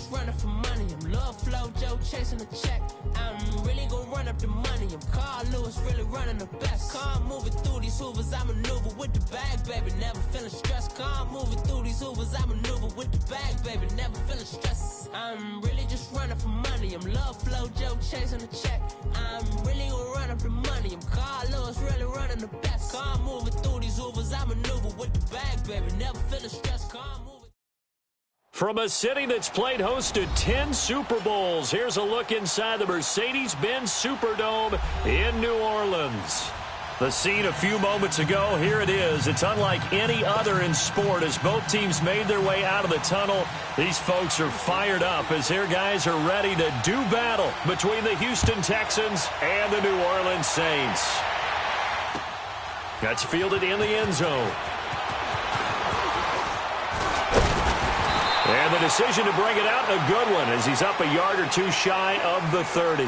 just running for money. I'm Lil Flo Joe chasing a check. I'm really gonna run up the money. I'm Carl Lewis, really running the best. Calm moving through these hoovers, I maneuver with the bag, baby. Never feeling stressed. Calm moving through these hoovers, I maneuver with the bag, baby. Never feeling stressed. I'm really just running for money. I'm Lil Flo Joe chasing a check. I'm really gonna run up the money. I'm Carl Lewis, really running the best. Calm moving through these hoovers, I maneuver with the bag, baby. Never feeling stressed. Calm moving. From a city that's played host to 10 Super Bowls, here's a look inside the Mercedes-Benz Superdome in New Orleans. The scene a few moments ago, here it is. It's unlike any other in sport as both teams made their way out of the tunnel. These folks are fired up as their guys are ready to do battle between the Houston Texans and the New Orleans Saints. That's fielded in the end zone. And the decision to bring it out, a good one, as he's up a yard or two shy of the 30.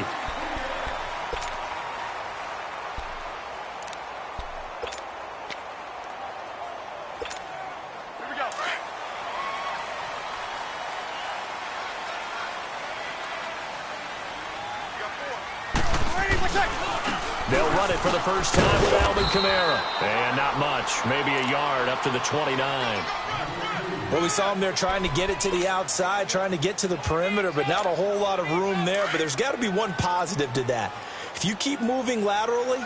They'll run it for the first time with Alvin Kamara. And not much, maybe a yard up to the 29. Well, we saw him there trying to get it to the outside, trying to get to the perimeter, but not a whole lot of room there. But there's got to be one positive to that. If you keep moving laterally,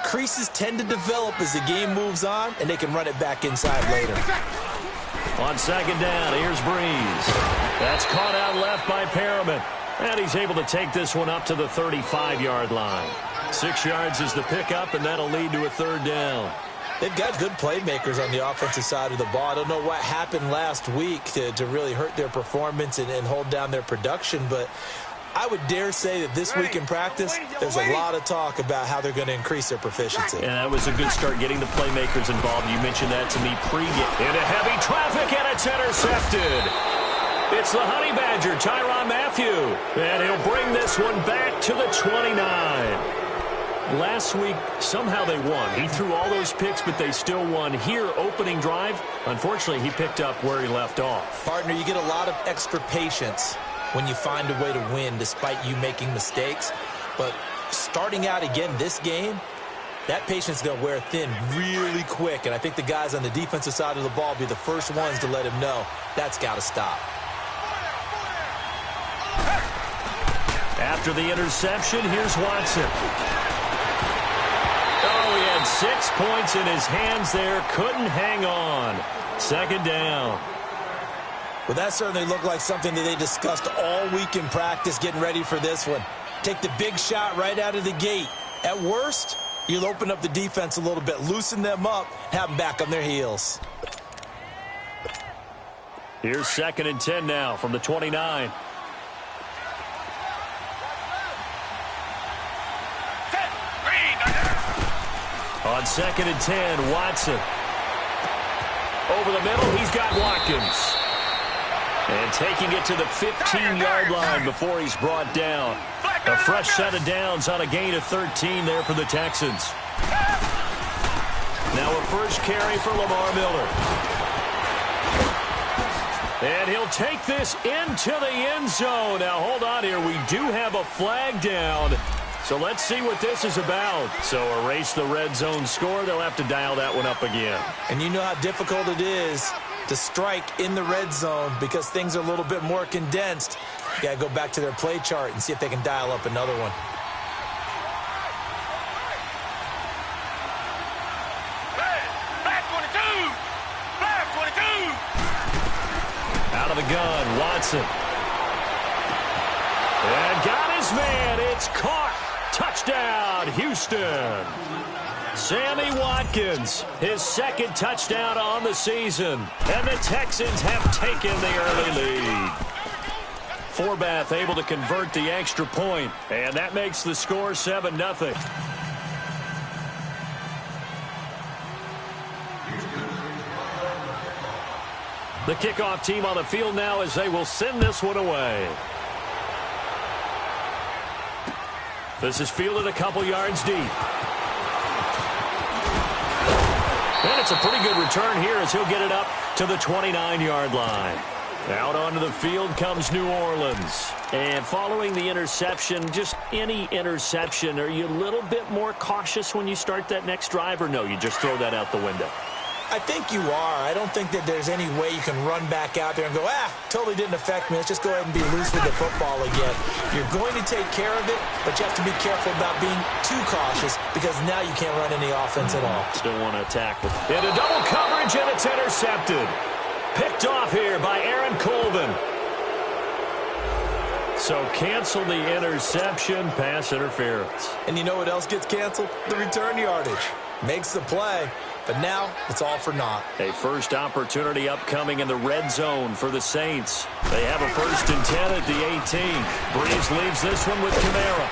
creases tend to develop as the game moves on, and they can run it back inside later. On second down, here's Breeze. That's caught out left by Perriman. And he's able to take this one up to the 35-yard line. 6 yards is the pickup, and that'll lead to a third down. They've got good playmakers on the offensive side of the ball. I don't know what happened last week to really hurt their performance and hold down their production, but I would dare say that this week in practice, there's a lot of talk about how they're going to increase their proficiency. And that was a good start getting the playmakers involved. You mentioned that to me pre-game. Into heavy traffic, and it's intercepted. It's the Honey Badger, Tyrann Mathieu, and he'll bring this one back to the 29. Last week, somehow they won. He threw all those picks, but they still won. Here, opening drive, unfortunately, he picked up where he left off. Partner, you get a lot of extra patience when you find a way to win despite you making mistakes. But starting out again this game, that patience is going to wear thin really quick. And I think the guys on the defensive side of the ball will be the first ones to let him know that's got to stop. After the interception, here's Watson. Oh, he had 6 points in his hands there. Couldn't hang on. Second down. Well, that certainly looked like something that they discussed all week in practice getting ready for this one. Take the big shot right out of the gate. At worst, you'll open up the defense a little bit, loosen them up, have them back on their heels. Here's 2nd and 10 now from the 29. On 2nd and 10, Watson. Over the middle, he's got Watkins. And taking it to the 15-yard line before he's brought down. A fresh set of downs on a gain of 13 there for the Texans. Now a first carry for Lamar Miller. And he'll take this into the end zone. Now hold on here. We do have a flag down. So let's see what this is about. So erase the red zone score. They'll have to dial that one up again. And you know how difficult it is to strike in the red zone because things are a little bit more condensed. You got to go back to their play chart and see if they can dial up another one. Out of the gun, Watson. And got his man. It's caught. Touchdown, Houston. Sammy Watkins, his 2nd touchdown on the season. And the Texans have taken the early lead. Forbath able to convert the extra point, and that makes the score 7-0. The kickoff team on the field now as they will send this one away. This is fielded a couple yards deep. And it's a pretty good return here as he'll get it up to the 29-yard line. Out onto the field comes New Orleans. And following the interception, just any interception, are you a little bit more cautious when you start that next drive, or no, you just throw that out the window? I think you are. I don't think that there's any way you can run back out there and go, totally didn't affect me. Let's just go ahead and be loose with the football again. You're going to take care of it, but you have to be careful about being too cautious because now you can't run any offense at all. Still want to attack. Into double coverage, and it's intercepted. Picked off here by Aaron Colvin. So cancel the interception, pass interference. And you know what else gets canceled? The return yardage. Makes the play, but now it's all for naught. A first opportunity upcoming in the red zone for the Saints. They have a 1st and 10 at the 18. Breeze leaves this one with Kamara.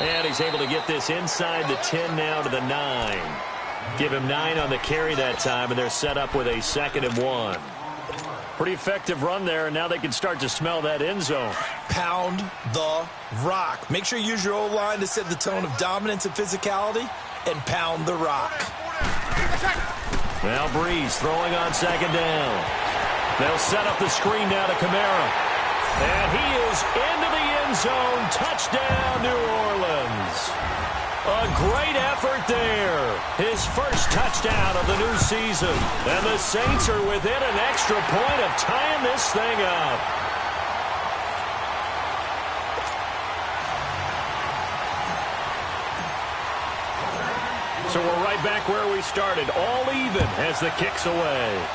And he's able to get this inside the 10 now to the 9. Give him 9 on the carry that time, and they're set up with a 2nd and 1. Pretty effective run there, and now they can start to smell that end zone. Pound the rock. Make sure you use your O-line to set the tone of dominance and physicality, and pound the rock. Now Breeze throwing on 2nd down. They'll set up the screen now to Kamara. And he is into the end zone. Touchdown, New Orleans. A great effort there. His first touchdown of the new season. And the Saints are within an extra point of tying this thing up. So we're right back where we started. All even as the kick's away.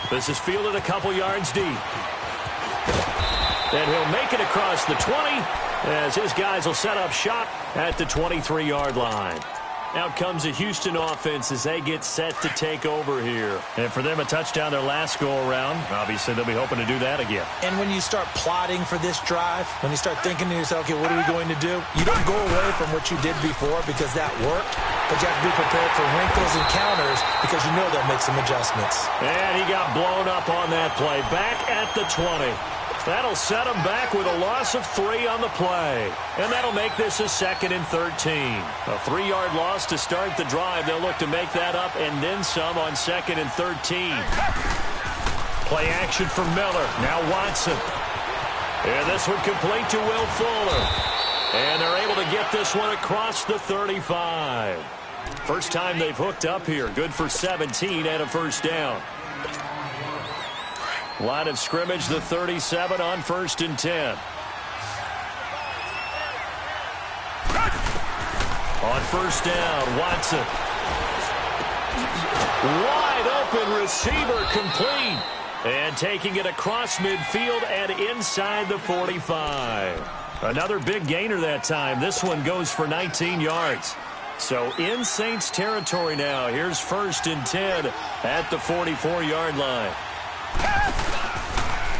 This is fielded a couple yards deep. And he'll make it across the 20 as his guys will set up shop at the 23-yard line. Out comes the Houston offense as they get set to take over here. And for them, a touchdown their last go-around. Obviously, they'll be hoping to do that again. And when you start plotting for this drive, when you start thinking to yourself, okay, what are we going to do? You don't go away from what you did before because that worked, but you have to be prepared for wrinkles and counters because you know they'll make some adjustments. And he got blown up on that play. Back at the 20. That'll set him back with a loss of 3 on the play. And that'll make this a 2nd and 13. A 3-yard loss to start the drive. They'll look to make that up and then some on 2nd and 13. Play action for Miller. Now Watson. And this one complete to Will Fuller. And they're able to get this one across the 35. First time they've hooked up here. Good for 17 and a first down. Line of scrimmage, the 37 on 1st and 10. On 1st down, Watson. Wide open receiver complete. And taking it across midfield and inside the 45. Another big gainer that time. This one goes for 19 yards. So in Saints territory now. Here's 1st and 10 at the 44-yard line.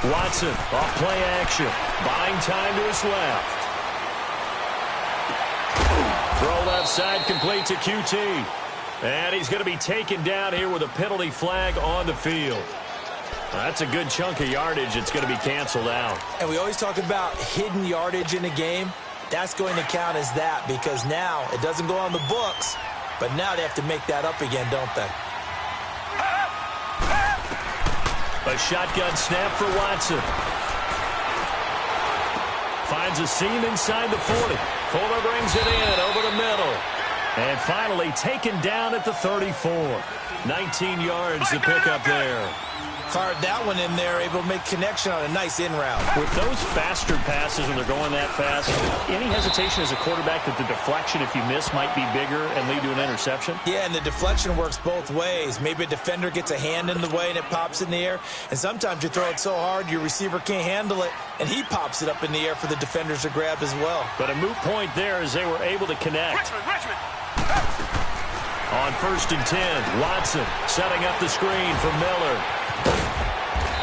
Watson off play action. Buying time to his left. Throw left side complete to QT. And he's going to be taken down here with a penalty flag on the field. That's a good chunk of yardage. It's going to be canceled out. And we always talk about hidden yardage in a game. That's going to count as that because now it doesn't go on the books, but now they have to make that up again, don't they? A shotgun snap for Watson. Finds a seam inside the 40. Fuller brings it in over the middle. And finally taken down at the 34. 19 yards to pick up there. Fired that one in there, able to make connection on a nice in route. With those faster passes when they're going that fast, any hesitation as a quarterback that the deflection, if you miss, might be bigger and lead to an interception? Yeah, and the deflection works both ways. Maybe a defender gets a hand in the way and it pops in the air. And sometimes you throw it so hard your receiver can't handle it, and he pops it up in the air for the defenders to grab as well. But a moot point there as they were able to connect. Richmond. On 1st and 10, Watson setting up the screen for Miller.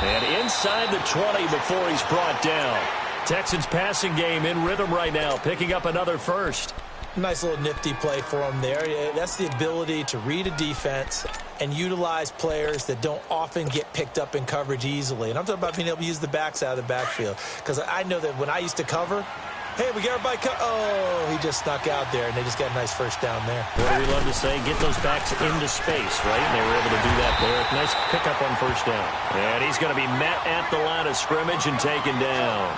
And inside the 20 before he's brought down. Texans passing game in rhythm right now, picking up another first. Nice little nifty play for him there. That's the ability to read a defense and utilize players that don't often get picked up in coverage easily. And I'm talking about being able to use the backside of the backfield. Because I know that when I used to cover, Hey, we got everybody cut. Oh, he just snuck out there, and they just got a nice first down there. What do we love to say? Get those backs into space, right? And they were able to do that there. Nice pickup on first down. And he's going to be met at the line of scrimmage and taken down.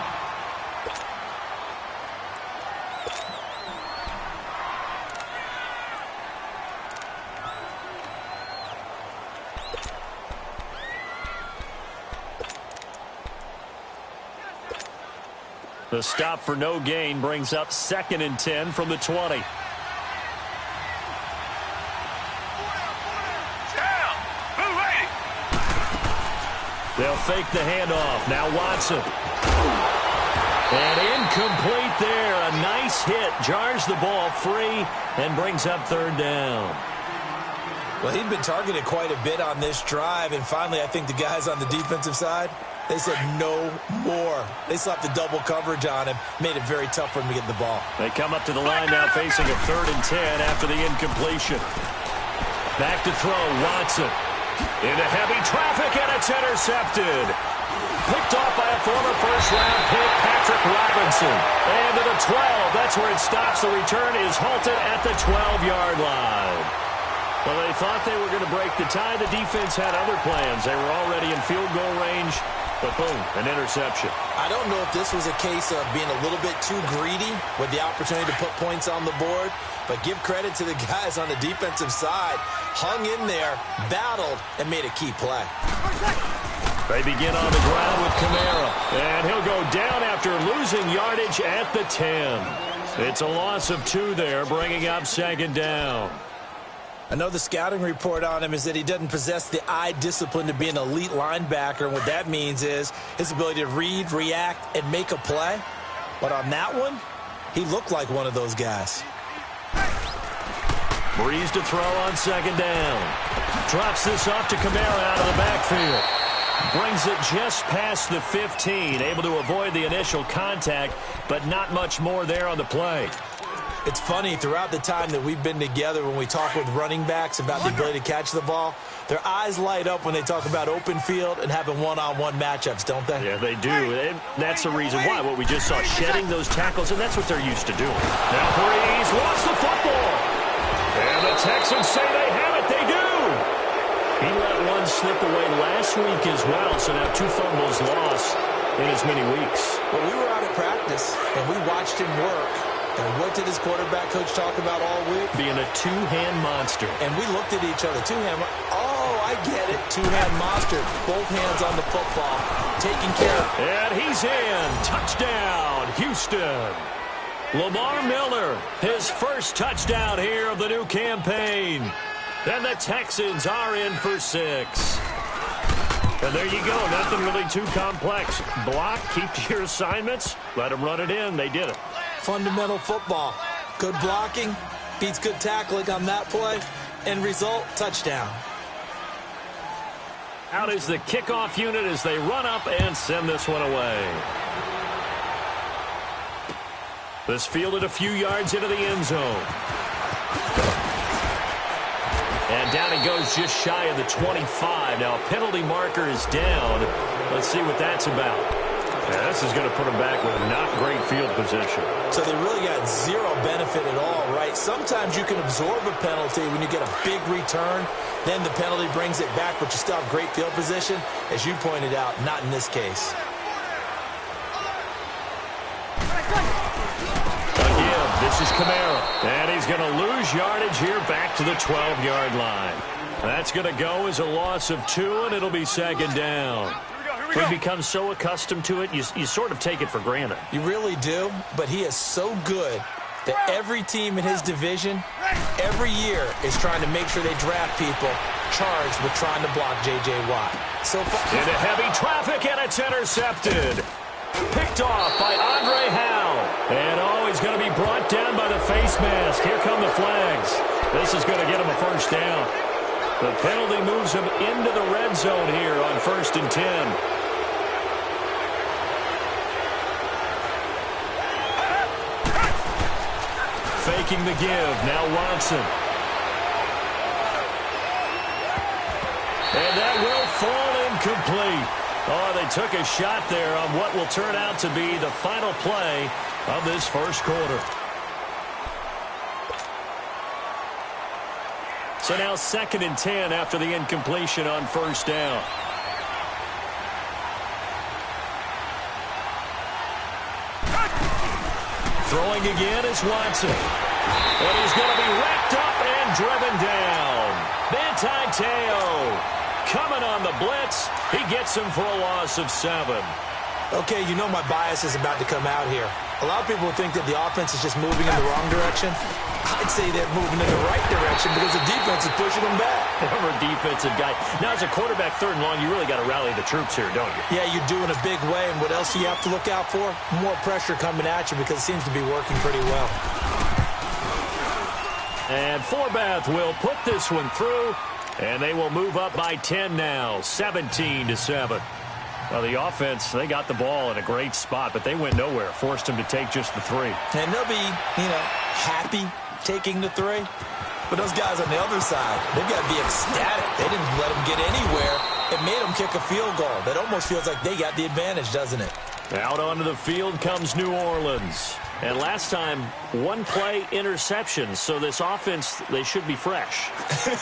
The stop for no gain brings up 2nd and 10 from the 20. They'll fake the handoff. Now Watson. And incomplete there. A nice hit. Jars the ball free and brings up 3rd down. Well, he'd been targeted quite a bit on this drive, and finally I think the guys on the defensive side, they said no more. They slapped the double coverage on him, made it very tough for him to get the ball. They come up to the line now facing a 3rd and 10 after the incompletion. Back to throw, Watson. Into heavy traffic, and it's intercepted. Picked off by a former first-round pick, Patrick Robinson. And to the 12, that's where it stops. The return is halted at the 12-yard line. Well, they thought they were going to break the tie. The defense had other plans. They were already in field goal range, but boom, an interception. I don't know if this was a case of being a little bit too greedy with the opportunity to put points on the board, but give credit to the guys on the defensive side. Hung in there, battled, and made a key play. They begin on the ground with Kamara, and he'll go down after losing yardage at the 10. It's a loss of 2 there, bringing up 2nd down. I know the scouting report on him is that he doesn't possess the eye discipline to be an elite linebacker, and what that means is his ability to read, react, and make a play. But on that one, he looked like one of those guys. Breeze to throw on 2nd down. Drops this off to Kamara out of the backfield. Brings it just past the 15, able to avoid the initial contact, but not much more there on the play. It's funny, throughout the time that we've been together, when we talk with running backs about the ability to catch the ball, their eyes light up when they talk about open field and having one-on-one matchups, don't they? Yeah, they do. And that's the reason why. What we just saw, shedding those tackles, and that's what they're used to doing. Now Breeze lost the football. And the Texans say they have it. They do. He let one slip away last week as well, so now 2 fumbles lost in as many weeks. Well, we were out at practice, and we watched him work. And what did his quarterback coach talk about all week? Being a 2-hand monster. And we looked at each other. 2-hand. Oh, I get it. 2-hand monster. Both hands on the football. Taking care of. And he's in. Touchdown, Houston. Lamar Miller, his first touchdown here of the new campaign. And the Texans are in for 6. And there you go. Nothing really too complex. Block, keep your assignments, let them run it in. They did it. Fundamental football. Good blocking beats good tackling on that play. End result, touchdown. Out is the kickoff unit as they run up and send this one away. This fielded a few yards into the end zone. And down he goes just shy of the 25. Now a penalty marker is down. Let's see what that's about. Yeah, this is going to put them back with not great field position. So they really got zero benefit at all, right? Sometimes you can absorb a penalty when you get a big return. Then the penalty brings it back, but you still have great field position. As you pointed out, not in this case. Again, this is Kamara. And he's going to lose yardage here back to the 12-yard line. That's going to go as a loss of 2, and it'll be 2nd down. We become so accustomed to it, you sort of take it for granted. You really do, but he is so good that every team in his division, every year, is trying to make sure they draft people charged with trying to block J.J. Watt. So far, into heavy traffic, and it's intercepted. Picked off by Andre Howe. And he's going to be brought down by the face mask. Here come the flags. This is going to get him a first down. The penalty moves him into the red zone here on 1st and 10. Faking the give. Now Watson. And that will fall incomplete. Oh, they took a shot there on what will turn out to be the final play of this first quarter. So now 2nd and 10 after the incompletion on first down. Throwing again is Watson. And he's going to be wrapped up and driven down. Manti Te'o coming on the blitz. He gets him for a loss of 7. Okay, you know my bias is about to come out here. A lot of people think that the offense is just moving in the wrong direction. I'd say they're moving in the right direction because the defense is pushing them back. Former defensive guy. Now, as a quarterback, 3rd and long, you really got to rally the troops here, don't you? Yeah, you do in a big way. And what else do you have to look out for? More pressure coming at you because it seems to be working pretty well. And Forbath will put this one through, and they will move up by 10 now, 17-7. Well, the offense, they got the ball in a great spot, but they went nowhere. Forced them to take just the 3. And they'll be, happy taking the 3. But those guys on the other side, they've got to be ecstatic. They didn't let them get anywhere. It made them kick a field goal. That almost feels like they got the advantage, doesn't it? Out onto the field comes New Orleans. And last time, 1-play interception. So this offense, they should be fresh.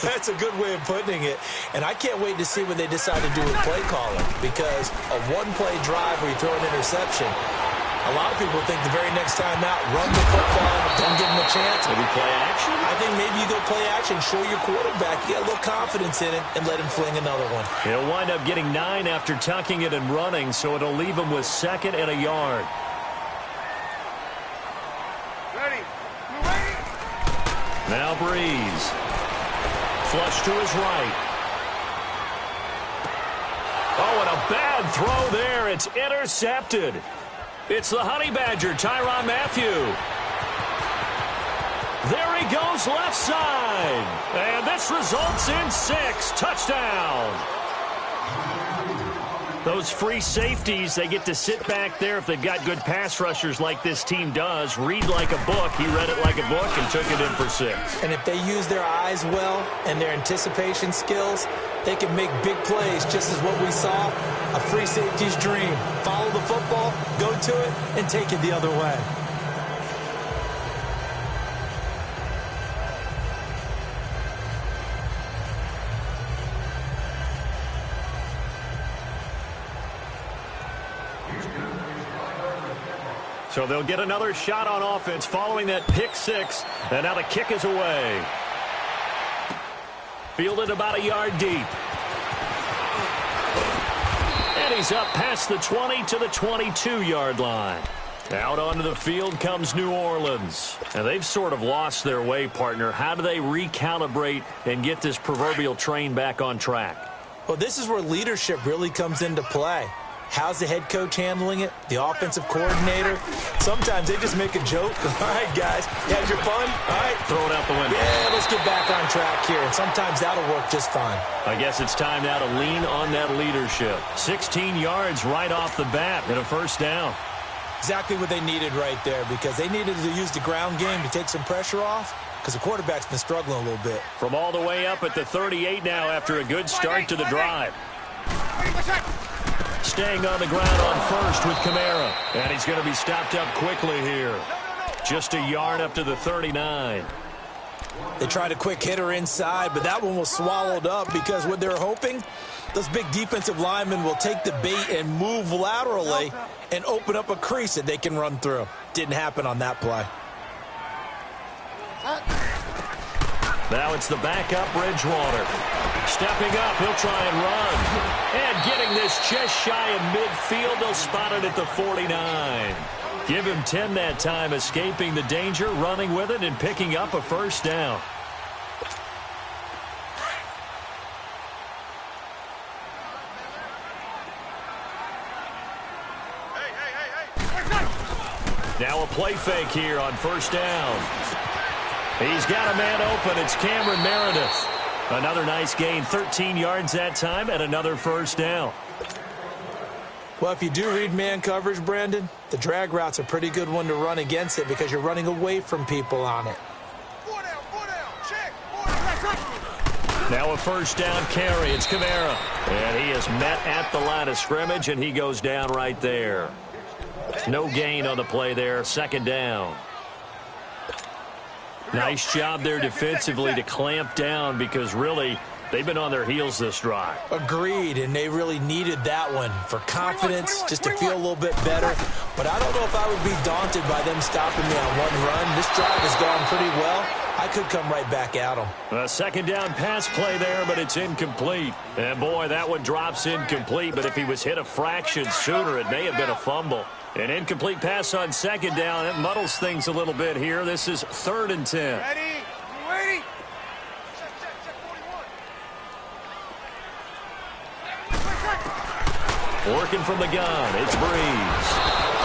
That's a good way of putting it. And I can't wait to see what they decide to do with play calling. Because a 1-play drive where you throw an interception, a lot of people think the very next time out, run the football, don't give them a chance. Maybe play action? I think maybe you go play action, show your quarterback, get a little confidence in it, and let him fling another one. He'll wind up getting 9 after tucking it and running, so it'll leave him with 2nd and a yard. Now Breeze. Flush to his right. Oh, and a bad throw there. It's intercepted. It's the Honey Badger, Tyrann Mathieu. There he goes left side. And this results in 6. Touchdown. Those free safeties, they get to sit back there if they've got good pass rushers like this team does. Read like a book. He read it like a book and took it in for 6. And if they use their eyes well and their anticipation skills, they can make big plays, just as what we saw, a free safety's dream. Follow the football, go to it, and take it the other way. So they'll get another shot on offense following that pick 6. And now the kick is away. Fielded about a yard deep. And he's up past the 20 to the 22-yard line. Out onto the field comes New Orleans. And they've sort of lost their way, partner. How do they recalibrate and get this proverbial train back on track? Well, this is where leadership really comes into play. How's the head coach handling it? The offensive coordinator? Sometimes they just make a joke. All right, guys, you had your fun? All right. Throw it out the window. Yeah, let's get back on track here. And sometimes that'll work just fine. I guess it's time now to lean on that leadership. 16 yards right off the bat and a first down. Exactly what they needed right there, because they needed to use the ground game to take some pressure off, because the quarterback's been struggling a little bit. From all the way up at the 38 now after a good start to the drive. Staying on the ground on first with Kamara. And he's going to be stopped up quickly here. Just a yard up to the 39. They tried a quick hitter inside, but that one was swallowed up because what they're hoping, those big defensive linemen will take the bait and move laterally and open up a crease that they can run through. Didn't happen on that play. Now it's the backup, Bridgewater. Stepping up, he'll try and run. And getting this just shy of midfield, they'll spot it at the 49. Give him 10 that time, escaping the danger, running with it, and picking up a first down. Now a play fake here on first down. He's got a man open. It's Cameron Meredith. Another nice gain, 13 yards that time, and another first down. Well, if you do read man coverage, Brandon, the drag route's a pretty good one to run against it because you're running away from people on it. Now a first down carry. It's Kamara. And he is met at the line of scrimmage, and he goes down right there. No gain on the play there. Second down. Nice job there defensively to clamp down because really they've been on their heels this drive. Agreed, and they really needed that one for confidence, just to feel a little bit better. But I don't know if I would be daunted by them stopping me on one run. This drive has gone pretty well. I could come right back at them. A second down pass play there, but it's incomplete. And boy, that one drops incomplete, but if he was hit a fraction sooner, it may have been a fumble. An incomplete pass on second down. It muddles things a little bit here. This is 3rd and 10. Ready? Ready? Working from the gun, it's Breeze.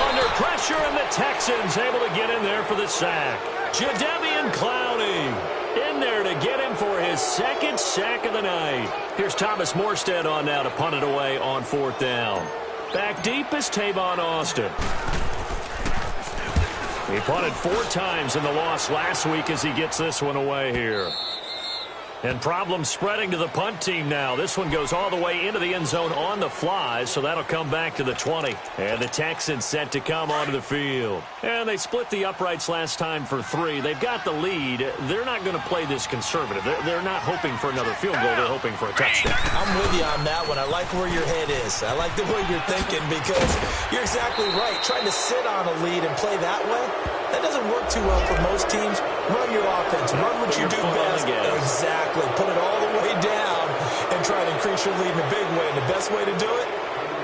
Under pressure, and the Texans able to get in there for the sack. Jadeveon Clowney in there to get him for his 2nd sack of the night. Here's Thomas Morstead on now to punt it away on 4th down. Back deep is Tavon Austin. He punted 4 times in the loss last week as he gets this one away here. And problems spreading to the punt team now. This one goes all the way into the end zone on the fly, so that'll come back to the 20. And the Texans set to come onto the field. And they split the uprights last time for 3. They've got the lead. They're not going to play this conservative. They're not hoping for another field goal. They're hoping for a touchdown. I'm with you on that one. I like where your head is. I like the way you're thinking because you're exactly right. Trying to sit on a lead and play that way, that doesn't work too well for most teams. Run your offense. Run what you do best. Exactly. Put it all the way down and try to increase your lead in a big way. And the best way to do it,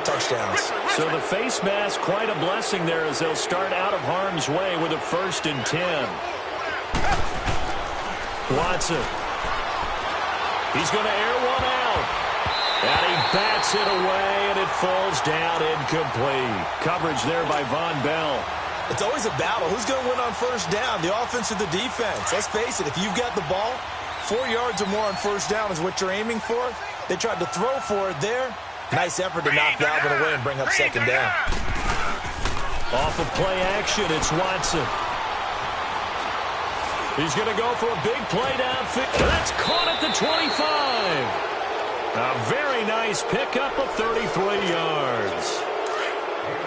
touchdowns. So the face mask, quite a blessing there as they'll start out of harm's way with a 1st and 10. Watson. He's going to air one out. And he bats it away, and it falls down incomplete. Coverage there by Von Bell. It's always a battle. Who's going to win on 1st down, the offense or the defense? Let's face it, if you've got the ball, 4 yards or more on 1st down is what you're aiming for. They tried to throw for it there. Nice effort to knock Dalvin away and bring up 2nd down. Off of play action, it's Watson. He's going to go for a big play downfield. That's caught at the 25. A very nice pickup of 33 yards.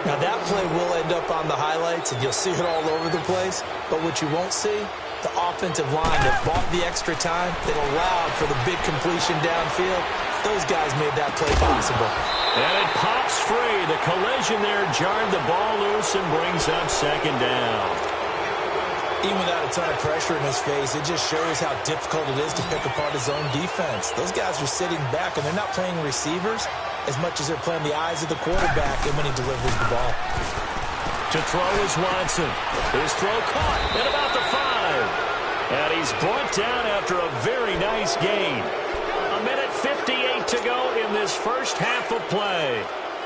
Now that play will end up on the highlights, and you'll see it all over the place. But what you won't see, the offensive line that bought the extra time, that allowed for the big completion downfield, those guys made that play possible. And it pops free. The collision there jarred the ball loose and brings up 2nd down. Even without a ton of pressure in his face, it just shows how difficult it is to pick apart his own defense. Those guys are sitting back, and they're not playing receivers as much as they're playing the eyes of the quarterback and when he delivers the ball. To throw is Watson. His throw caught at about the 5. And he's brought down after a very nice gain. 1:58 to go in this first half of play.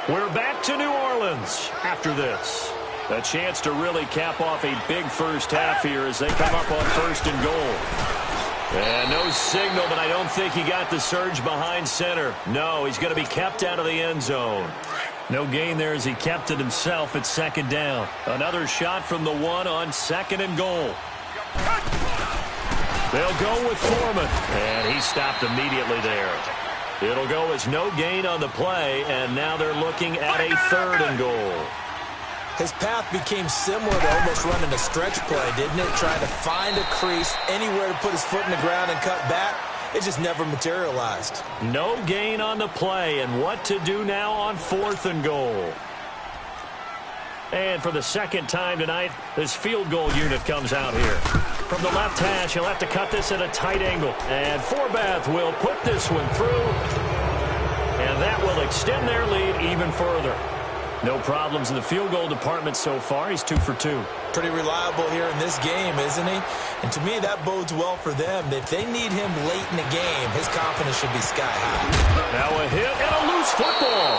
We're back to New Orleans after this. A chance to really cap off a big first half here as they come up on 1st and goal. And no signal, but I don't think he got the surge behind center. No, he's going to be kept out of the end zone. No gain there as he kept it himself at 2nd down. Another shot from the 1 on 2nd and goal. They'll go with Foreman, and he stopped immediately there. It'll go as no gain on the play, and now they're looking at a 3rd and goal. His path became similar to almost running a stretch play, didn't it? Trying to find a crease, anywhere to put his foot in the ground and cut back. It just never materialized. No gain on the play, and what to do now on 4th and goal. And for the 2nd time tonight, this field goal unit comes out here. From the left hash, he'll have to cut this at a tight angle. And Forbath will put this one through. And that will extend their lead even further. No problems in the field goal department so far. He's 2 for 2. Pretty reliable here in this game, isn't he? And to me, that bodes well for them. If they need him late in the game, his confidence should be sky high. Now a hit and a loose football.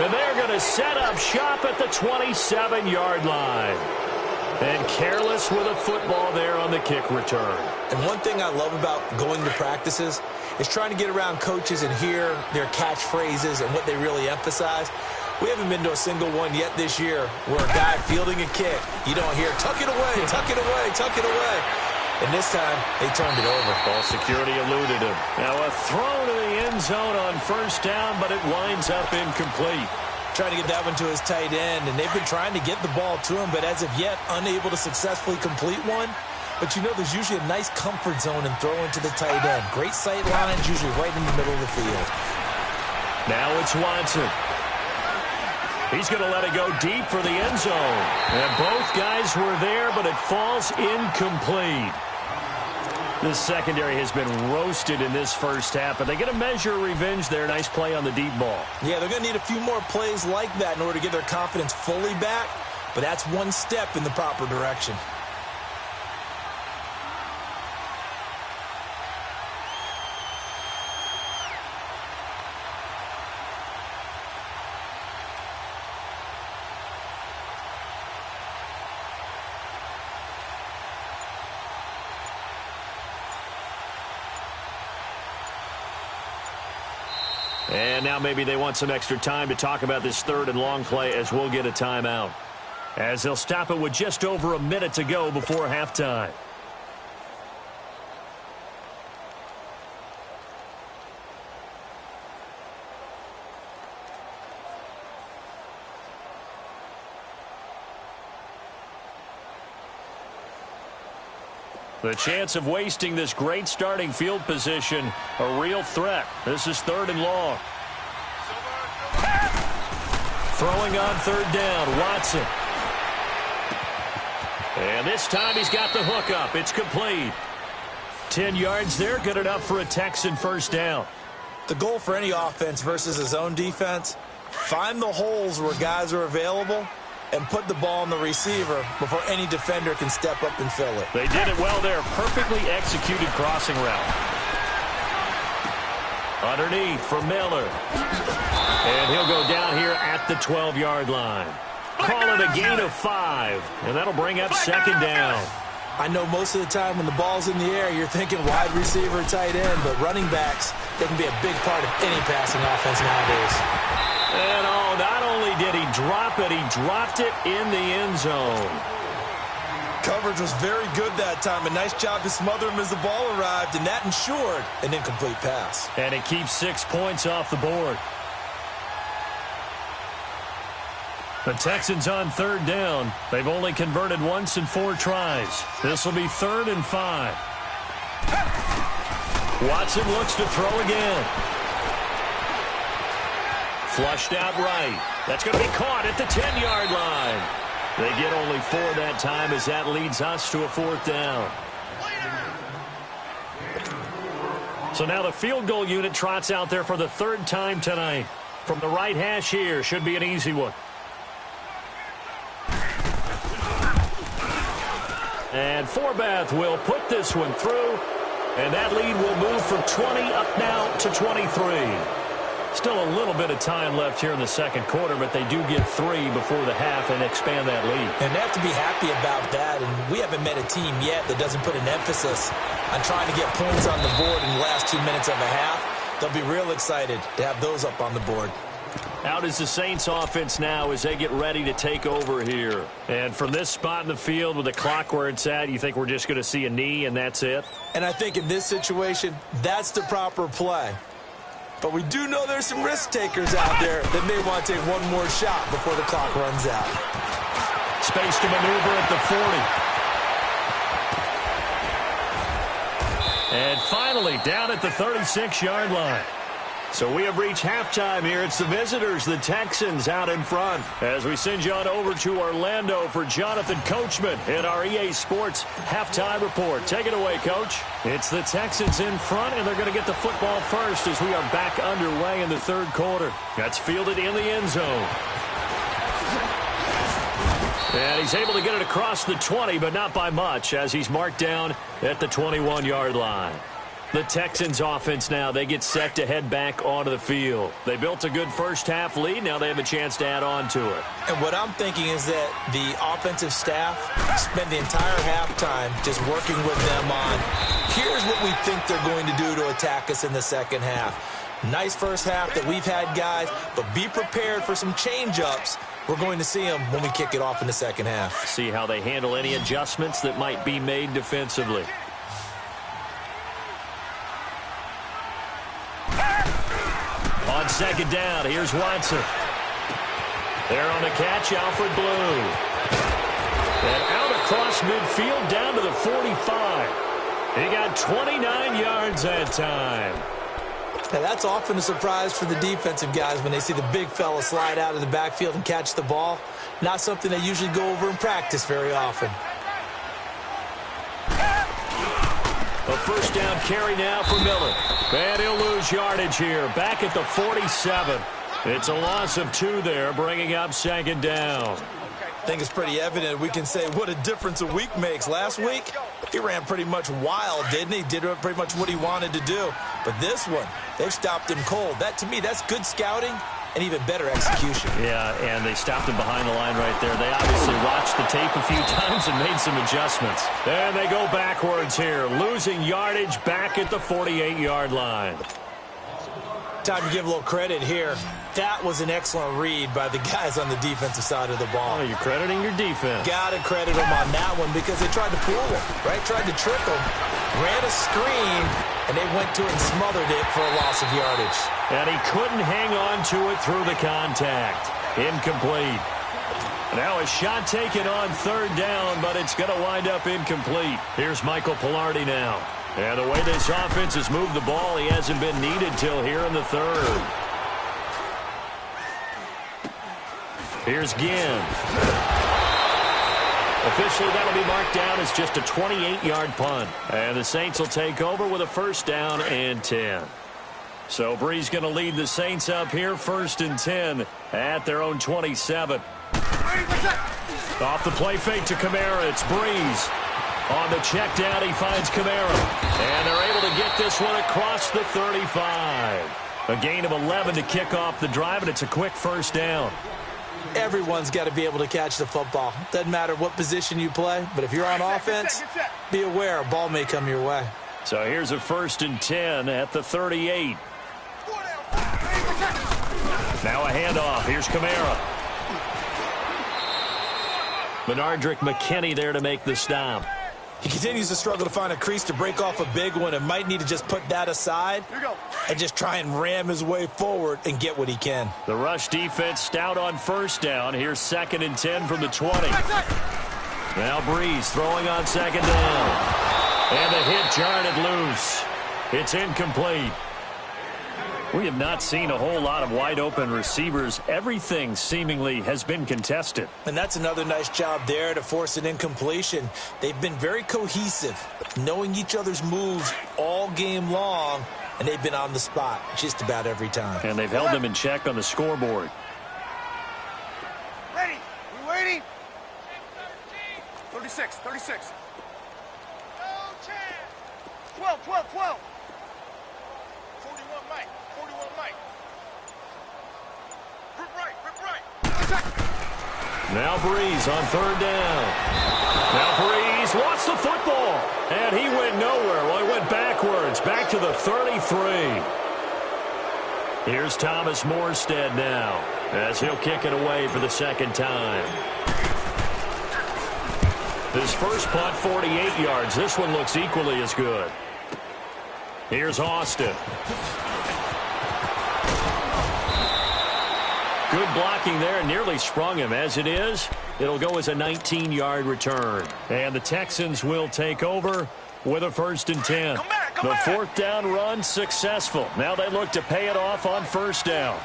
And they're going to set up shop at the 27-yard line. And careless with a football there on the kick return. And one thing I love about going to practices is trying to get around coaches and hear their catchphrases and what they really emphasize. We haven't been to a single one yet this year where a guy fielding a kick, you don't hear, tuck it away, tuck it away, tuck it away. and this time they turned it over. Ball security eluded him. Now a throw to the end zone on first down, but it winds up incomplete. Trying to get that one to his tight end, and they've been trying to get the ball to him, but as of yet, unable to successfully complete one. But you know there's usually a nice comfort zone in throwing to the tight end. Great sight lines, usually right in the middle of the field. Now it's Watson. He's going to let it go deep for the end zone. And both guys were there, but it falls incomplete. The secondary has been roasted in this first half, but they get a measure of revenge there. Nice play on the deep ball. Yeah, they're going to need a few more plays like that in order to get their confidence fully back, but that's one step in the proper direction. And now maybe they want some extra time to talk about this third and long play as we'll get a timeout. As they'll stop it with just over a minute to go before halftime. The chance of wasting this great starting field position, a real threat. This is third and long. Throwing on third down, Watson. And this time he's got the hook up. It's complete. 10 yards there, good enough for a Texan first down. The goal for any offense versus his own defense, find the holes where guys are available and put the ball on the receiver before any defender can step up and fill it. They did it well there. Perfectly executed crossing route. Underneath for Miller. And he'll go down here at the 12-yard line. Call it a gain of 5, and that'll bring up second down. I know most of the time when the ball's in the air, you're thinking wide receiver, tight end, but running backs, they can be a big part of any passing offense nowadays. And not only did he drop it, he dropped it in the end zone. Coverage was very good that time. A nice job to smother him as the ball arrived, and that ensured an incomplete pass. And it keeps 6 points off the board. The Texans on third down. They've only converted once in 4 tries. This will be 3rd and 5. Watson looks to throw again. Flushed out right. That's going to be caught at the 10-yard line. They get only 4 that time as that leads us to a 4th down. So now the field goal unit trots out there for the 3rd time tonight. From the right hash here, should be an easy one. And Forbath will put this one through. And that lead will move from 20 up now to 23. Still a little bit of time left here in the second quarter, but they do get 3 before the half and expand that lead. And they have to be happy about that, and we haven't met a team yet that doesn't put an emphasis on trying to get points on the board in the last 2 minutes of a half. They'll be real excited to have those up on the board. Out is the Saints offense now as they get ready to take over here. And from this spot in the field with the clock where it's at, you think we're just going to see a knee and that's it? And I think in this situation, that's the proper play. But we do know there's some risk takers out there that may want to take one more shot before the clock runs out. Space to maneuver at the 40. And finally down at the 36-yard line. So we have reached halftime here. It's the visitors, the Texans, out in front. As we send you on over to Orlando for Jonathan Coachman in our EA Sports halftime report. Take it away, Coach. It's the Texans in front, and they're going to get the football first as we are back underway in the 3rd quarter. That's fielded in the end zone. And he's able to get it across the 20, but not by much, as he's marked down at the 21-yard line. The Texans offense now, they get set to head back onto the field. They built a good first half lead. Now they have a chance to add on to it. And what I'm thinking is that the offensive staff spent the entire halftime just working with them on, here's what we think they're going to do to attack us in the second half. Nice first half that we've had, guys, but be prepared for some change-ups. We're going to see them when we kick it off in the second half. See how they handle any adjustments that might be made defensively. second down. Here's Watson. There on the catch, Alfred Blue. And out across midfield down to the 45. He got 29 yards that time. Now, that's often a surprise for the defensive guys when they see the big fella slide out of the backfield and catch the ball. Not something they usually go over in practice very often. A first down carry now for Miller. And he'll lose yardage here. Back at the 47. It's a loss of 2 there, bringing up second down. I think it's pretty evident we can say what a difference a week makes. Last week, he ran pretty much wild, didn't he? Did pretty much what he wanted to do. But this one, they've stopped him cold. That, to me, that's good scouting and even better execution. Yeah, and they stopped him behind the line right there. They obviously watched the tape a few times and made some adjustments. And they go backwards here, losing yardage back at the 48-yard line. Time to give a little credit here. That was an excellent read by the guys on the defensive side of the ball. Oh, you're crediting your defense. Got to credit them on that one because they tried to fool him, right? Tried to trick him, ran a screen, and they went to it and smothered it for a loss of yardage. And he couldn't hang on to it through the contact. Incomplete. Now a shot taken on third down, but it's going to wind up incomplete. Here's Michael Pilardi now. And the way this offense has moved the ball, he hasn't been needed till here in the third. Here's Ginn. Officially, that'll be marked down as just a 28-yard punt. And the Saints will take over with a first down and 10. So Brees going to lead the Saints up here, first and 10 at their own 27. Off the play fake to Kamara, it's Brees. On the check down, he finds Kamara. And they're able to get this one across the 35. A gain of 11 to kick off the drive, and it's a quick first down. Everyone's got to be able to catch the football. Doesn't matter what position you play, but if you're on offense, be aware a ball may come your way. So here's a first and 10 at the 38. Now a handoff. Here's Kamara. Benardrick McKinney there to make the stop. He continues to struggle to find a crease to break off a big one and might need to just put that aside and just try and ram his way forward and get what he can. The rush defense stout on first down. Here's second and 10 from the 20. Now Brees throwing on second down. And the hit jarred it loose. It's incomplete. We have not seen a whole lot of wide-open receivers. Everything seemingly has been contested. And that's another nice job there to force an incompletion. They've been very cohesive, knowing each other's moves all game long, and they've been on the spot just about every time. And they've held them in check on the scoreboard. Ready? We waiting? 36, 36. 12, 12, 12. 41 Mike. 41 Mike. Rip right, rip right. Now Brees on third down. Now Brees lost the football. And he went nowhere. Well, he went backwards. Back to the 33. Here's Thomas Morstead now as he'll kick it away for the second time. His first punt, 48 yards. This one looks equally as good. Here's Austin. Good blocking there, nearly sprung him. As it is, it'll go as a 19-yard return. And the Texans will take over with a first and 10. The fourth down run successful. Now they look to pay it off on first down.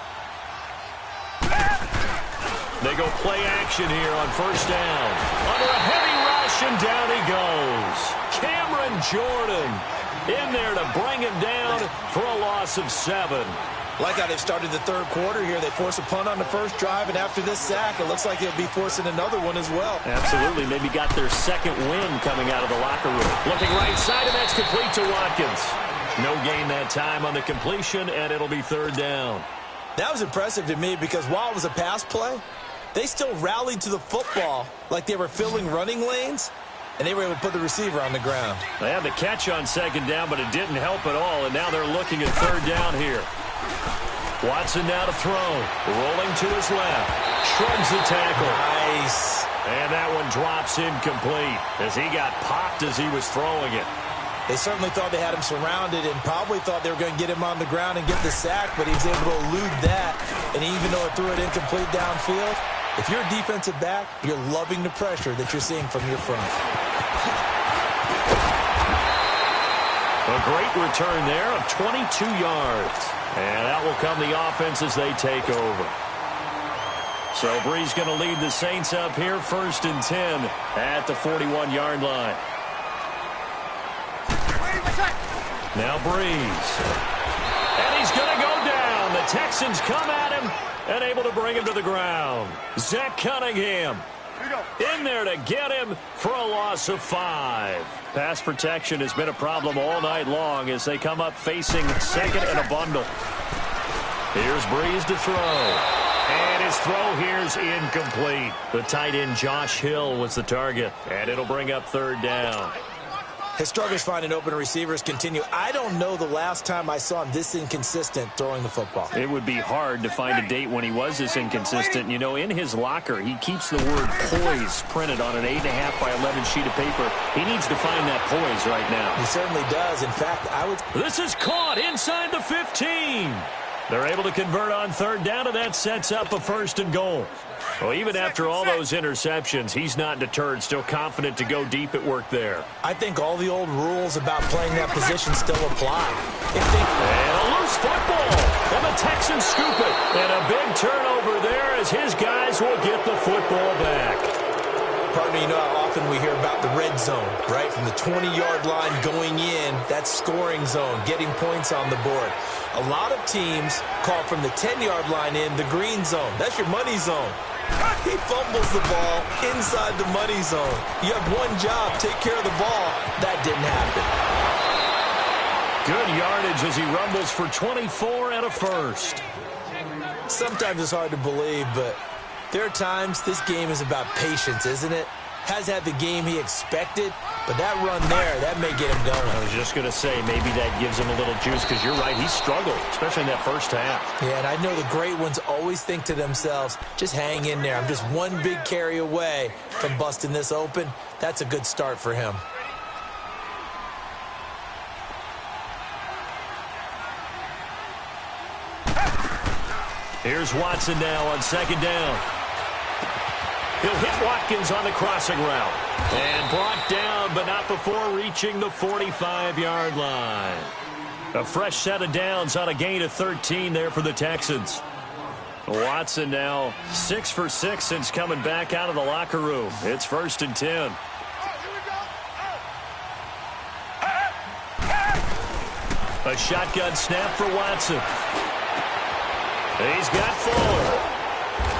They go play action here on first down. Under a heavy rush, and down he goes. Cameron Jordan in there to bring him down for a loss of 7. Like how they've started the third quarter here. They force a punt on the first drive, and after this sack, it looks like they'll be forcing another one as well. Absolutely. Maybe got their second win coming out of the locker room. Looking right side, and that's complete to Watkins. No gain that time on the completion, and it'll be third down. That was impressive to me because while it was a pass play, they still rallied to the football like they were filling running lanes, and they were able to put the receiver on the ground. They had the catch on second down, but it didn't help at all, and now they're looking at third down here. Watson now to throw. Rolling to his left. Shrugs the tackle. Nice. And that one drops incomplete as he got popped as he was throwing it. They certainly thought they had him surrounded and probably thought they were going to get him on the ground and get the sack, but he was able to elude that. And even though it threw it incomplete downfield, if you're a defensive back, you're loving the pressure that you're seeing from your front. A great return there of 22 yards. And that will come the offense as they take over. So Bree's going to lead the Saints up here, 1st and 10 at the 41-yard line. Now Breeze. And he's going to go down. The Texans come at him and able to bring him to the ground. Zach Cunningham in there to get him for a loss of 5. Pass protection has been a problem all night long as they come up facing second and a bundle. Here's Breeze to throw. And his throw here is incomplete. The tight end Josh Hill was the target. And it'll bring up 3rd down. His struggles finding open receivers continue. I don't know the last time I saw him this inconsistent throwing the football. It would be hard to find a date when he was this inconsistent. You know, in his locker, he keeps the word poise printed on an 8.5 by 11 sheet of paper. He needs to find that poise right now. He certainly does. In fact, This is caught inside the 15. They're able to convert on 3rd down, and that sets up a 1st and goal. Well, even after all those interceptions, he's not deterred, still confident to go deep at work there. I think all the old rules about playing that position still apply. And a loose football, and the Texans scoop it. And a big turnover there as his guys will get the football back. Partner, you know how often we hear about the red zone, right? From the 20-yard line going in, that's scoring zone, getting points on the board. A lot of teams call from the 10-yard line in the green zone. That's your money zone. He fumbles the ball inside the money zone. You have one job, take care of the ball. That didn't happen. Good yardage as he rumbles for 24 and a 1st. Sometimes it's hard to believe, but there are times this game is about patience, isn't it? Has had the game he expected, but that run there, that may get him going. I was just going to say, maybe that gives him a little juice, because you're right, he struggled, especially in that first half. Yeah, and I know the great ones always think to themselves, just hang in there. I'm just one big carry away from busting this open. That's a good start for him. Here's Watson now on 2nd down. He'll hit Watkins on the crossing route. And brought down, but not before reaching the 45-yard line. A fresh set of downs on a gain of 13 there for the Texans. Watson now 6 for 6 since coming back out of the locker room. It's 1st and 10. A shotgun snap for Watson. He's got Fuller.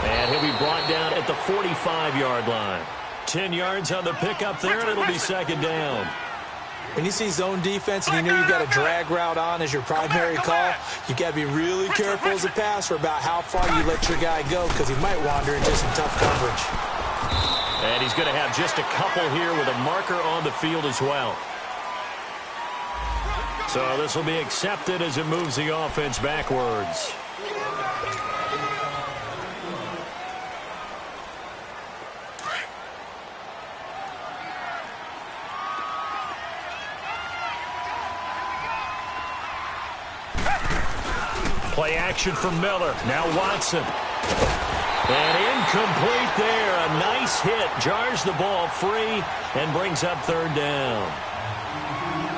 And he'll be brought down at the 45-yard line. 10 yards on the pickup there, and it'll be 2nd down. When you see zone defense and you know you've got a drag route on as your primary call, you've got to be really careful as a passer about how far you let your guy go, because he might wander into some tough coverage. And he's going to have just a couple here with a marker on the field as well. So this will be accepted as it moves the offense backwards. Play action from Miller. Now Watson. And incomplete there. A nice hit. Jars the ball free and brings up 3rd down.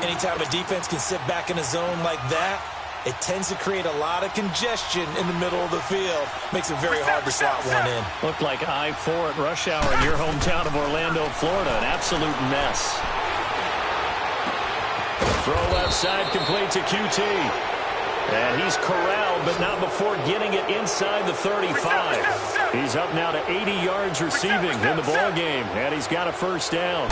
Anytime a defense can sit back in a zone like that, it tends to create a lot of congestion in the middle of the field. Makes it very hard to slot one in. Looked like I-4 at rush hour in your hometown of Orlando, Florida. An absolute mess. Throw left side complete to QT. And he's corralled, but not before getting it inside the 35. He's up now to 80 yards receiving in the ballgame, and he's got a 1st down.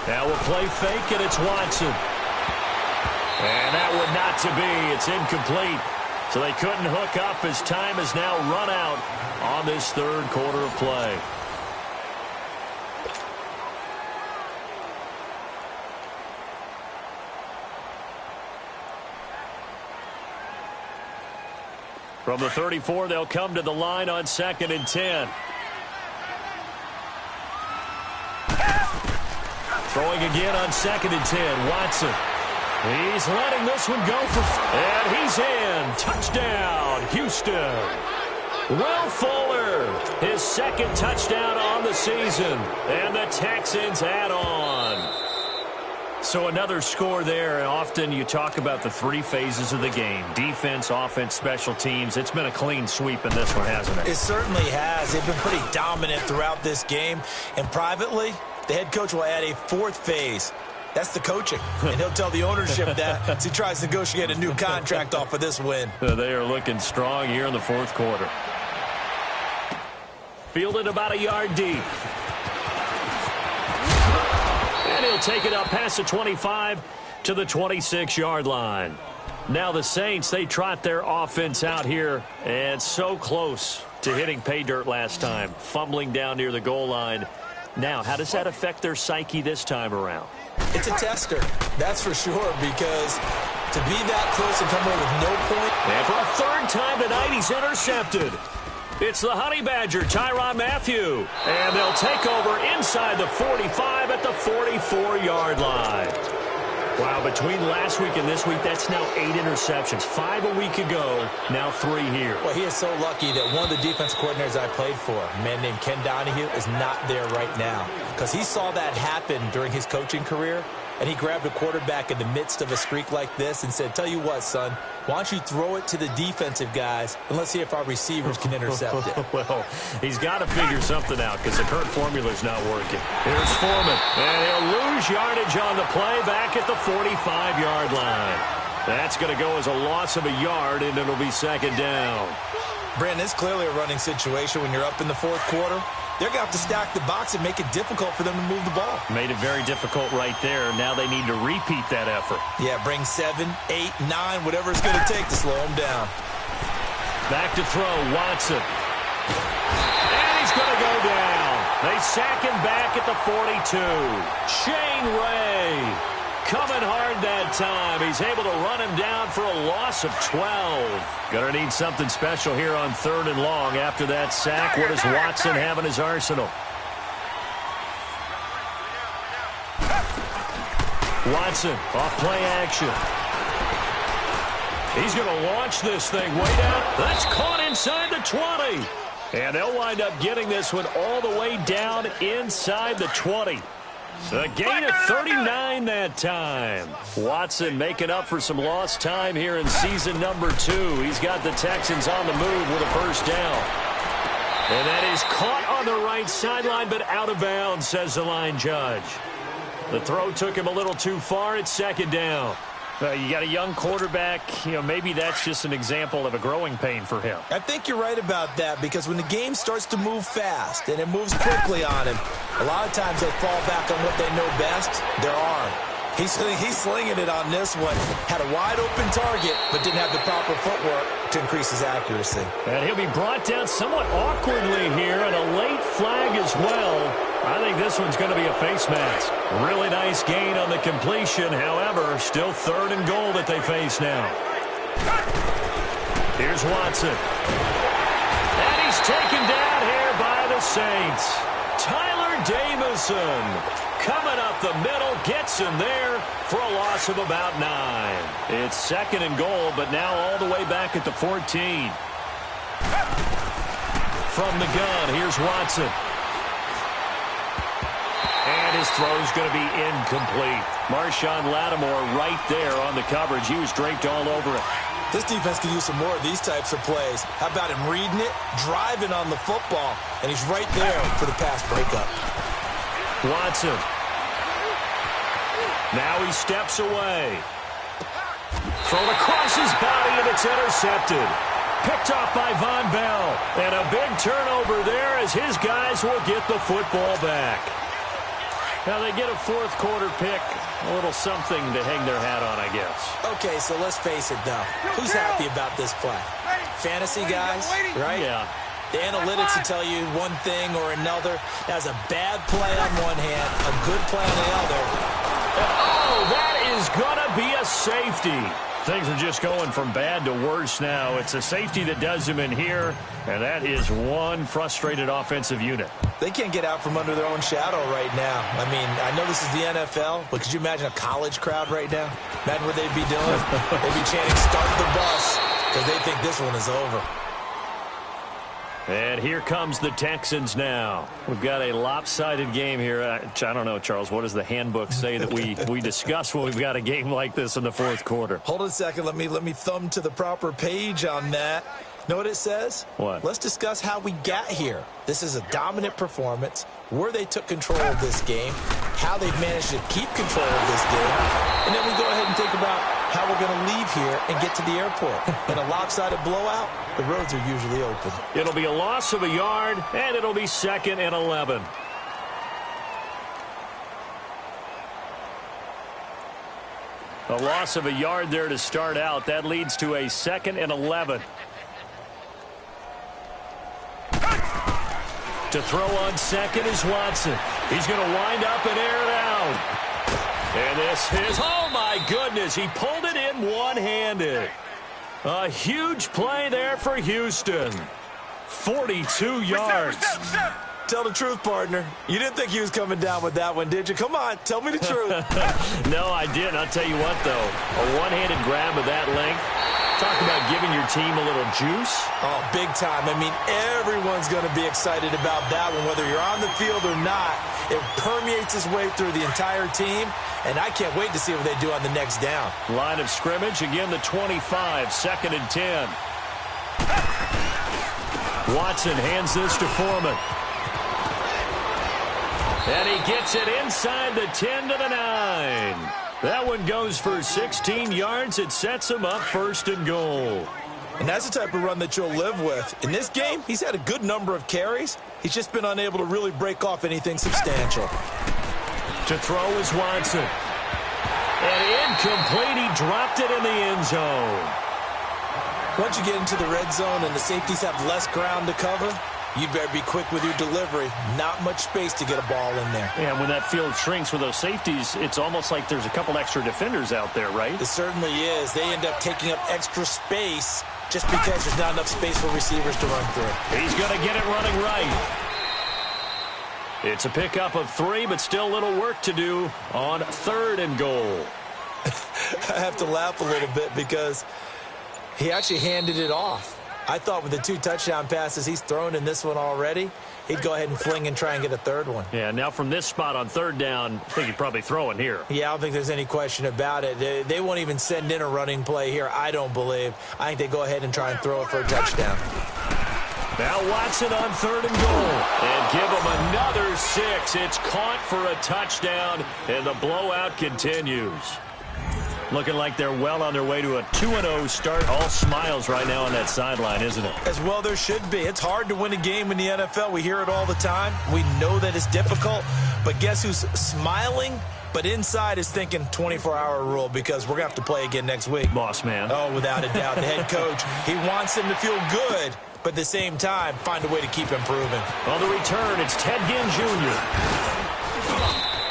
Now we'll play fake, and it's Watson. And that would not to be. It's incomplete. So they couldn't hook up as time has now run out on this 3rd quarter of play. From the 34, they'll come to the line on 2nd and 10. Throwing again on 2nd and 10. Watson. He's letting this one go and he's in. Touchdown, Houston. Will Fuller, his 2nd touchdown on the season. And the Texans add on. So another score there. Often you talk about the 3 phases of the game. Defense, offense, special teams. It's been a clean sweep in this one, hasn't it? It certainly has. They've been pretty dominant throughout this game. And privately, the head coach will add a 4th phase. That's the coaching. And he'll tell the ownership that as he tries to negotiate a new contract off of this win. They are looking strong here in the 4th quarter. Fielded about a yard deep. And he'll take it up past the 25 to the 26-yard line. Now the Saints, they trot their offense out here, and so close to hitting pay dirt last time, fumbling down near the goal line. Now, how does that affect their psyche this time around? It's a tester, that's for sure, because to be that close and come away with no point. And for a 3rd time tonight, he's intercepted. It's the Honey Badger, Tyrann Mathieu. And they'll take over inside the 45 at the 44-yard line. Wow, between last week and this week, that's now 8 interceptions. 5 a week ago, now 3 here. Well, he is so lucky that one of the defense coordinators I played for, a man named Ken Donahue, is not there right now. Because he saw that happen during his coaching career, and he grabbed a quarterback in the midst of a streak like this and said, tell you what, son, why don't you throw it to the defensive guys, and let's see if our receivers can intercept it. Well, he's got to figure something out because the current formula's not working. Here's Foreman, and he'll lose yardage on the play back at the 45-yard line. That's going to go as a loss of a yard, and it'll be 2nd down. Brandon, it's clearly a running situation when you're up in the 4th quarter. They're going to have to stack the box and make it difficult for them to move the ball. Made it very difficult right there. Now they need to repeat that effort. Yeah, bring 7, 8, 9, whatever it's going to take to slow them down. Back to throw, Watson. And he's going to go down. They sack him back at the 42. Shane Ray coming hard that time. He's able to run him down for a loss of 12. Gonna need something special here on 3rd and long after that sack. What does Watson have in his arsenal? Watson off play action. He's gonna launch this thing way down. That's caught inside the 20. And they'll wind up getting this one all the way down inside the 20. A gain of 39 that time. Watson making up for some lost time here in season number 2. He's got the Texans on the move with a 1st down. And that is caught on the right sideline, but out of bounds, says the line judge. The throw took him a little too far. It's 2nd down. You got a young quarterback. Maybe that's just an example of a growing pain for him. I think you're right about that, because when the game starts to move fast and it moves quickly on him, a lot of times they fall back on what they know best, their arm. He's slinging it on this one. Had a wide-open target, but didn't have the proper footwork to increase his accuracy. And he'll be brought down somewhat awkwardly here, and a late flag as well. I think this one's going to be a face mask. Really nice gain on the completion. However, still 3rd and goal that they face now. Here's Watson. And he's taken down here by the Saints. Tyler Davison coming up the middle, gets him there for a loss of about 9. It's 2nd and goal, but now all the way back at the 14. From the gun, here's Watson. And his throw's going to be incomplete. Marshawn Lattimore right there on the coverage. He was draped all over it. This defense could use some more of these types of plays. How about him reading it, driving on the football, and he's right there for the pass breakup. Watson. Now he steps away. Thrown across his body, and it's intercepted. Picked off by Von Bell. And a big turnover there as his guys will get the football back. Now they get a 4th quarter pick. A little something to hang their hat on, I guess. Okay, so let's face it, though. Who's happy about this play? Fantasy guys, right? Yeah. The analytics will tell you one thing or another. That's a bad play on one hand, a good play on the other. Oh, that is going to be a a safety. Things are just going from bad to worse now. It's a safety that does him in here, and that is one frustrated offensive unit. They can't get out from under their own shadow right now. I mean, I know this is the NFL, but could you imagine a college crowd right now? Imagine what they'd be doing. They'd be chanting, "Start the bus," because they think this one is over. And here comes the Texans now. We've got a lopsided game here. I don't know, Charles, what does the handbook say that we discuss when we've got a game like this in the fourth quarter? Hold on a second. Let me thumb to the proper page on that. Know what it says? What? Let's discuss how we got here. This is a dominant performance, where they took control of this game, how they've managed to keep control of this game, and then we go ahead and think about how we're going to leave here and get to the airport. In a lopsided blowout, the roads are usually open. It'll be a loss of a yard, and it'll be 2nd and 11. A loss of a yard there to start out. That leads to a 2nd and 11. To throw on second is Watson. He's going to wind up and air it out. And this is, oh my goodness, he pulled it in one-handed. A huge play there for Houston. 42 yards. Tell the truth, partner. You didn't think he was coming down with that one, did you? Come on, tell me the truth. No, I didn't. I'll tell you what, though. A one-handed grab of that length. Talk about giving your team a little juice. Oh, big time. I mean, everyone's going to be excited about that one, whether you're on the field or not. It permeates its way through the entire team, and I can't wait to see what they do on the next down. Line of scrimmage, again, the 25, 2nd and 10. Watson hands this to Foreman. And he gets it inside the 10 to the 9. That one goes for 16 yards. It sets him up 1st and goal. And that's the type of run that you'll live with. In this game, he's had a good number of carries. He's just been unable to really break off anything substantial. To throw is Watson. And incomplete. He dropped it in the end zone. Once you get into the red zone and the safeties have less ground to cover, you'd better be quick with your delivery. Not much space to get a ball in there. Yeah, when that field shrinks with those safeties, it's almost like there's a couple extra defenders out there, right? It certainly is. They end up taking up extra space just because there's not enough space for receivers to run through. He's going to get it running right. It's a pickup of 3, but still a little work to do on 3rd and goal. I have to laugh a little bit because he actually handed it off. I thought with the 2 touchdown passes he's thrown in this one already, he'd go ahead and fling and try and get a 3rd one. Yeah, now from this spot on 3rd down, I think he'd probably throw it here. Yeah, I don't think there's any question about it. They won't even send in a running play here, I don't believe. I think they go ahead and try and throw it for a touchdown. Now Watson on 3rd and goal. And give him another 6. It's caught for a touchdown, and the blowout continues. Looking like they're well on their way to a 2-0 start. All smiles right now on that sideline, isn't it? As well there should be. It's hard to win a game in the NFL. We hear it all the time. We know that it's difficult. But guess who's smiling? But inside is thinking 24-hour rule because we're going to have to play again next week. Boss man. Oh, without a doubt. The head coach, he wants them to feel good, but at the same time, find a way to keep improving. On the return, it's Ted Ginn Jr.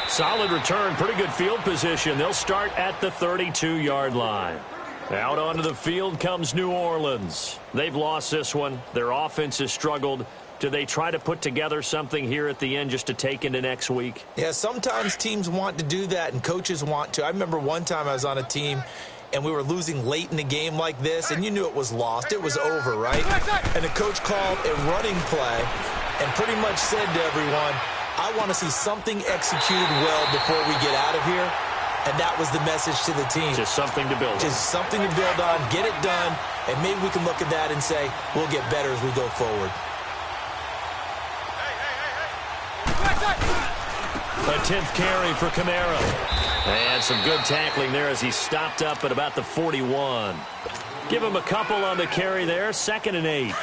Solid return, pretty good field position. They'll start at the 32-yard line. Out onto the field comes New Orleans. They've lost this one. Their offense has struggled. Do they try to put together something here at the end just to take into next week? Yeah, sometimes teams want to do that and coaches want to. I remember one time I was on a team and we were losing late in the game like this, and you knew it was lost. It was over, right? And the coach called a running play and pretty much said to everyone, I want to see something executed well before we get out of here. And that was the message to the team. Just something to build on. Just something to build on, get it done, and maybe we can look at that and say, we'll get better as we go forward. A 10th carry for Kamara. And some good tackling there as he stopped up at about the 41. Give him a couple on the carry there. 2nd and 8.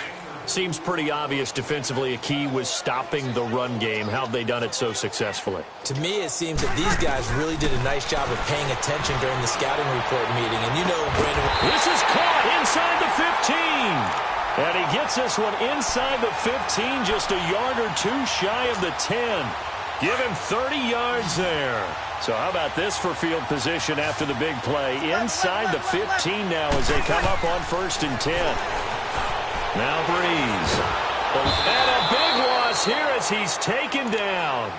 Seems pretty obvious defensively a key was stopping the run game. How have they done it so successfully? To me, it seems that these guys really did a nice job of paying attention during the scouting report meeting. And you know, Brandon, this is caught inside the 15. And he gets this one inside the 15, just a yard or two shy of the 10. Give him 30 yards there. So how about this for field position after the big play? Inside the 15 now as they come up on 1st and 10. Now Breeze. And a big loss here as he's taken down.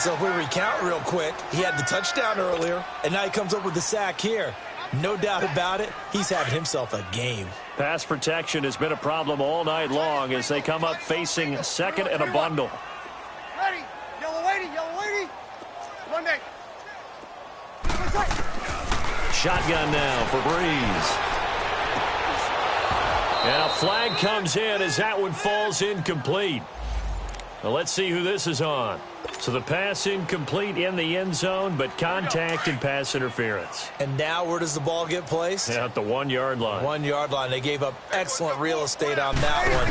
So if we recount real quick, he had the touchdown earlier, and now he comes up with the sack here. No doubt about it, he's having himself a game. Pass protection has been a problem all night long as they come up facing 2nd and a bundle. Ready. Yellow lady. Yellow lady. Monday. Shotgun now for Breeze. And a flag comes in as that one falls incomplete. Well, let's see who this is on. So the pass incomplete in the end zone, but contact and pass interference. And now where does the ball get placed? At the 1-yard line. 1-yard line. They gave up excellent real estate on that one.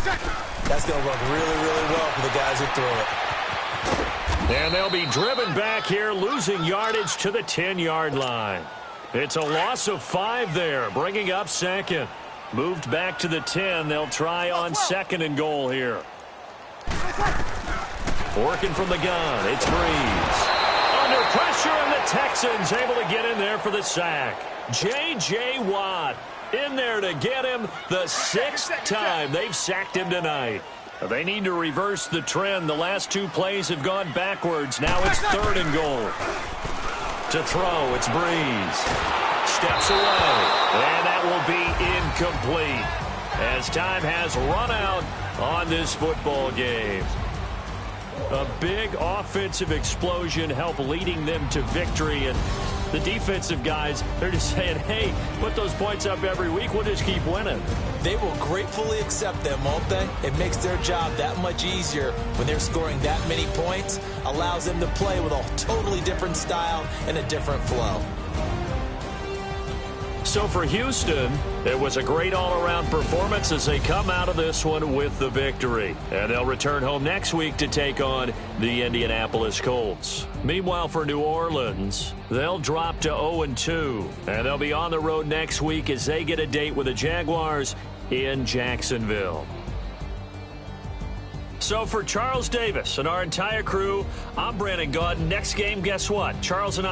That's going to work really, really well for the guys who throw it. And they'll be driven back here, losing yardage to the 10-yard line. It's a loss of 5 there, bringing up 2nd. Moved back to the 10. They'll try on 2nd and goal here. Working from the gun, it's Breeze. Under pressure, and the Texans able to get in there for the sack. J.J. Watt in there to get him the 6th time they've sacked him tonight. They need to reverse the trend. The last 2 plays have gone backwards. Now it's 3rd and goal. To throw, it's Breeze. Steps away, and that will be incomplete as time has run out on this football game. A big offensive explosion helped leading them to victory, and the defensive guys, they're just saying, hey, put those points up every week, we'll just keep winning. They will gratefully accept them, won't they? It makes their job that much easier when they're scoring that many points, allows them to play with a totally different style and a different flow. So for Houston, it was a great all-around performance as they come out of this one with the victory. And they'll return home next week to take on the Indianapolis Colts. Meanwhile, for New Orleans, they'll drop to 0-2. And they'll be on the road next week as they get a date with the Jaguars in Jacksonville. So for Charles Davis and our entire crew, I'm Brandon Gaudin. Next game, guess what? Charles and I